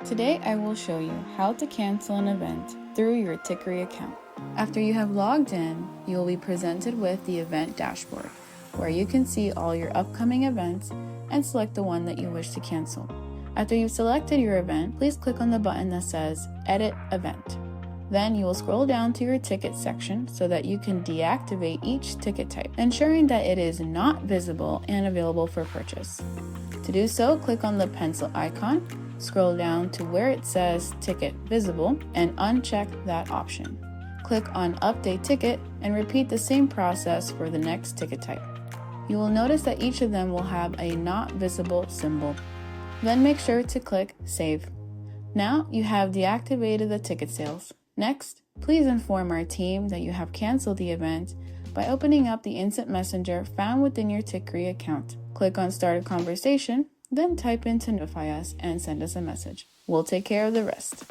Today I will show you how to cancel an event through your Tickeri account. After you have logged in, you will be presented with the event dashboard, where you can see all your upcoming events and select the one that you wish to cancel. After you've selected your event, please click on the button that says Edit Event. Then you will scroll down to your ticket section so that you can deactivate each ticket type, ensuring that it is not visible and available for purchase. To do so, click on the pencil icon, scroll down to where it says Ticket Visible, and uncheck that option. Click on Update Ticket and repeat the same process for the next ticket type. You will notice that each of them will have a not visible symbol. Then make sure to click Save. Now you have deactivated the ticket sales. Next, please inform our team that you have canceled the event by opening up the instant messenger found within your Tickeri account. Click on Start a Conversation, then type in to notify us and send us a message. We'll take care of the rest.